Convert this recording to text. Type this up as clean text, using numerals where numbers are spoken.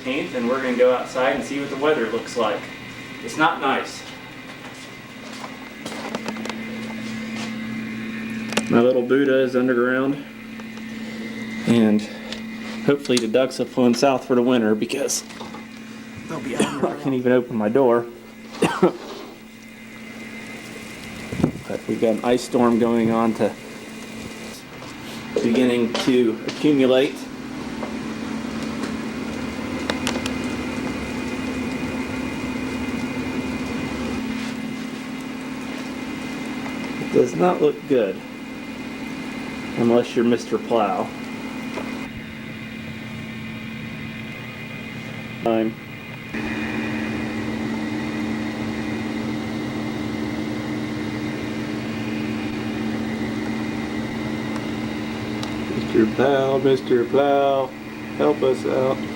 13th, and we're going to go outside and see what the weather looks like. It's not nice. My little Buddha is underground, and hopefully the ducks have flown south for the winter because they'll be out. I can't even open my door. But we've got an ice storm going on beginning to accumulate. It does not look good unless you're Mr. Plow. Mr. Plow, help us out.